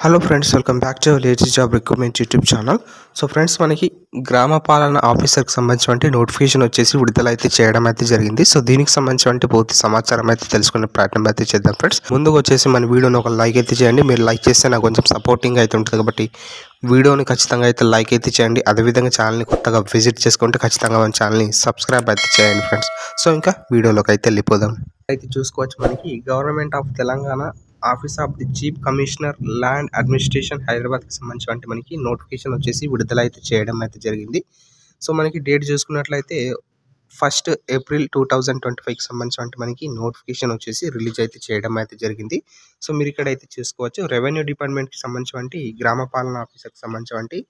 Hello friends, welcome back to latest job recruitment YouTube channel. So friends, మనకి గ్రామ పాలన ఆఫీసర్కి సంబంధించిన నోటిఫికేషన్ వచ్చేసి విడుదల అయితే చేయడం అయితే జరిగింది. సో దీనికి సంబంధించిన పూర్తి సమాచారం అయితే తెలుసుకునే ప్రయత్నం అయితే చేద్దాం ఫ్రెండ్స్. ముందుగా వచ్చేసి మన వీడియోని ఒక లైక్ అయితే చేయండి. మీరు లైక్ చేస్తే నాకు కొంచెం సపోర్టింగ్ అయితే ఉంటుంది కాబట్టి వీడియోని ఖచ్చితంగా అయితే లైక్ అయితే చేయండి. అదేవిధంగా ఛానల్ని కొత్తగా విజిట్ చేసుకుంటే ఖచ్చితంగా మన ఛానల్ని సబ్స్క్రైబ్ అయితే చేయండి ఫ్రెండ్స్. సో ఇంకా వీడియోలోకి అయితే వెళ్ళిపోదాం. అయితే చూసుకోవచ్చు, మనకి government of Telangana office of the chief commissioner land administration హైదరాబాద్కి సంబంధించి మనకి నోటిఫికేషన్ వచ్చేసి విడుదల అయితే చేయడం అయితే జరిగింది. సో మనకి డేట్ చూసుకున్నట్లయితే 1 ఏప్రిల్ 2025కి సంబంధించి మనకి నోటిఫికేషన్ వచ్చేసి రిలీజ్ అయితే చేయడం అయితే జరిగింది. సో మీరు ఇక్కడ అయితే చూసుకోవచ్చు, రెవెన్యూ డిపార్ట్మెంట్కి సంబంధించి గ్రామ పాలన ఆఫీసర్కి సంబంధించి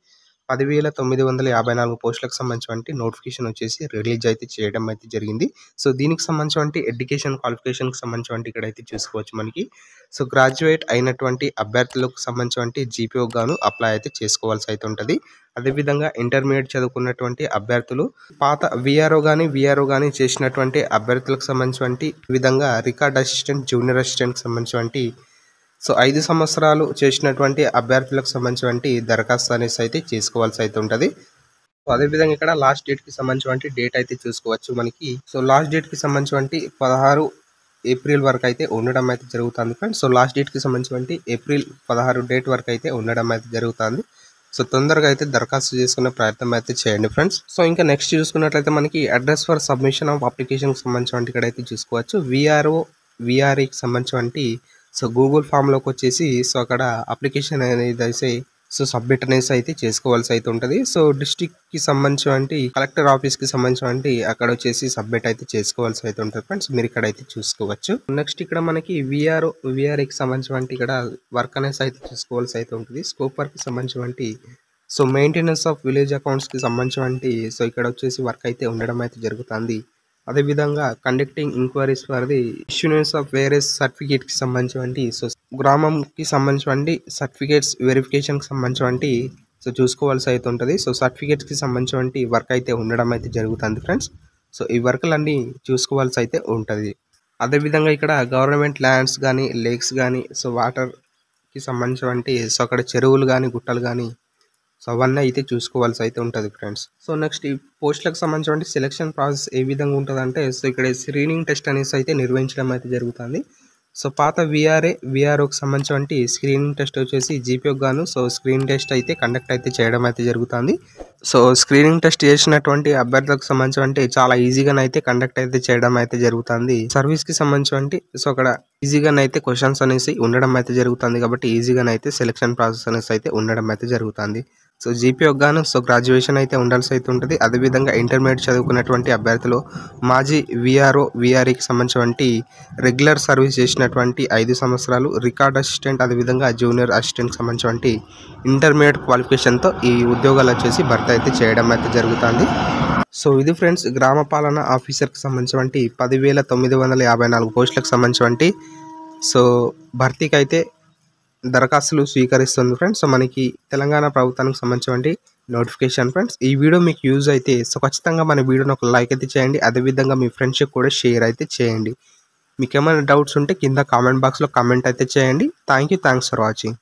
10,954 పోస్టులకు సంబంధించి నోటిఫికేషన్ వచ్చేసి రిలీజ్ అయితే చేయడం అయితే జరిగింది. సో దీనికి సంబంధించి ఎడ్యుకేషన్ క్వాలిఫికేషన్కి సంబంధించి ఇక్కడైతే చూసుకోవచ్చు మనకి. సో గ్రాడ్యుయేట్ అయినటువంటి అభ్యర్థులకు సంబంధించి జీపీఓ గాను అప్లై అయితే చేసుకోవాల్సి అయితే ఉంటుంది. అదేవిధంగా ఇంటర్మీడియట్ చదువుకున్నటువంటి అభ్యర్థులు, పాత విఆర్ఓ కానీ చేసినటువంటి అభ్యర్థులకు సంబంధించి విధంగా రికార్డ్ అసిస్టెంట్, జూనియర్ అసిస్టెంట్కి సంబంధించి 5 సంవత్సరాలు చేసినటువంటి అభ్యర్థులకు సంబంధించి దరఖాస్తు అనేసి అయితే చేసుకోవాల్సి అయితే ఉంటుంది. సో అదేవిధంగా ఇక్కడ లాస్ట్ డేట్కి సంబంధించి డేట్ అయితే చూసుకోవచ్చు మనకి. సో లాస్ట్ డేట్కి సంబంధించి 16 ఏప్రిల్ వరకు అయితే ఉండడం అయితే జరుగుతుంది ఫ్రెండ్స్. సో లాస్ట్ డేట్కి సంబంధించి ఏప్రిల్ 16 డేట్ వరకు అయితే ఉండడం అయితే జరుగుతుంది. సో తొందరగా అయితే దరఖాస్తు చేసుకునే ప్రయత్నం అయితే చేయండి ఫ్రెండ్స్. సో ఇంకా నెక్స్ట్ చూసుకున్నట్లయితే మనకి అడ్రస్ ఫర్ సబ్మిషన్ ఆఫ్ అప్లికేషన్కి సంబంధించి ఇక్కడైతే చూసుకోవచ్చు. విఆర్ఏకి సంబంధించి సో గూగుల్ ఫామ్లోకి వచ్చేసి సో అక్కడ అప్లికేషన్ అనేది అయితే సో సబ్మిట్ అనేసి అయితే చేసుకోవాల్సి అయితే ఉంటుంది. సో డిస్ట్రిక్ట్కి సంబంధించి కలెక్టర్ ఆఫీస్కి సంబంధించి అక్కడ వచ్చేసి సబ్మిట్ అయితే చేసుకోవాల్సి అయితే ఉంటుంది ఫ్రెండ్స్. మీరు ఇక్కడ అయితే చూసుకోవచ్చు. నెక్స్ట్ ఇక్కడ మనకి విఆర్ఏకి సంబంధించి ఇక్కడ వర్క్ అనేసి అయితే చూసుకోవాల్సి అయితే ఉంటుంది. స్కోప్ వర్క్కి సంబంధించి సో మెయింటెనెన్స్ ఆఫ్ విలేజ్ అకౌంట్స్కి సంబంధించి సో ఇక్కడ వచ్చేసి వర్క్ అయితే ఉండడం అయితే జరుగుతుంది. అదేవిధంగా conducting enquiries for the issuance of various సర్టిఫికేట్కి సంబంధించి సో గ్రామంకి సంబంధించి సర్టిఫికేట్స్ వెరిఫికేషన్కి సంబంధించి సో చూసుకోవాల్సి అయితే ఉంటుంది. సో సర్టిఫికేట్స్కి సంబంధించి వర్క్ అయితే ఉండడం అయితే జరుగుతుంది ఫ్రెండ్స్. సో ఈ వర్క్లన్నీ చూసుకోవాల్సి అయితే ఉంటుంది. అదేవిధంగా ఇక్కడ గవర్నమెంట్ ల్యాండ్స్ కానీ, లేక్స్ కానీ, సో వాటర్కి సంబంధించి సో అక్కడ చెరువులు కానీ, గుట్టలు కానీ సో అవన్నీ అయితే చూసుకోవాల్సి అయితే ఉంటుంది ఫ్రెండ్స్. సో నెక్స్ట్ ఈ పోస్టులకు సంబంధించి సెలక్షన్ ప్రాసెస్ ఏ విధంగా ఉంటుందంటే సో ఇక్కడ స్క్రీనింగ్ టెస్ట్ అనేసి అయితే నిర్వహించడం అయితే జరుగుతుంది. సో పాత విఆర్ఓకి సంబంధించి స్క్రీనింగ్ టెస్ట్ వచ్చేసి జీపీఓ గాను సో స్క్రీన్ టెస్ట్ అయితే కండక్ట్ అయితే చేయడం అయితే జరుగుతుంది. సో స్క్రీనింగ్ టెస్ట్ చేసినటువంటి అభ్యర్థులకు సంబంధించి చాలా ఈజీగానైతే కండక్ట్ అయితే చేయడం అయితే జరుగుతుంది. సర్వీస్కి సంబంధించి సో అక్కడ ఈజీగానైతే క్వశ్చన్స్ అనేసి ఉండడం అయితే జరుగుతుంది కాబట్టి ఈజీగానైతే సెలక్షన్ ప్రాసెస్ అనేసి అయితే ఉండడం అయితే జరుగుతుంది. సో జీపీఓ గాను సో గ్రాడ్యుయేషన్ అయితే ఉండాల్సి అయితే ఉంటుంది. అదేవిధంగా ఇంటర్మీడియట్ చదువుకున్నటువంటి అభ్యర్థులు, మాజీ విఆర్ఏకి సంబంధించి రెగ్యులర్ సర్వీస్ చేసినటువంటి 5 సంవత్సరాలు, రికార్డ్ అసిస్టెంట్, అదేవిధంగా జూనియర్ అసిస్టెంట్కి సంబంధించి ఇంటర్మీడియట్ క్వాలిఫికేషన్తో ఈ ఉద్యోగాలు వచ్చేసి భర్తీ అయితే చేయడం అయితే జరుగుతుంది. సో ఇది ఫ్రెండ్స్, గ్రామ పాలన ఆఫీసర్కి సంబంధించి 10,954 పోస్టులకు సంబంధించి సో భర్తీకి అయితే దరఖాస్తులు స్వీకరిస్తుంది ఫ్రెండ్స్. సో మనకి తెలంగాణ ప్రభుత్వానికి సంబంధించి నోటిఫికేషన్ ఫ్రెండ్స్. ఈ వీడియో మీకు యూజ్ అయితే సో ఖచ్చితంగా మన వీడియోని ఒక లైక్ అయితే చేయండి. అదేవిధంగా మీ ఫ్రెండ్స్కి కూడా షేర్ అయితే చేయండి. మీకు ఏమైనా డౌట్స్ ఉంటే కింద కామెంట్ బాక్స్లో కామెంట్ అయితే చేయండి. Thanks for watching.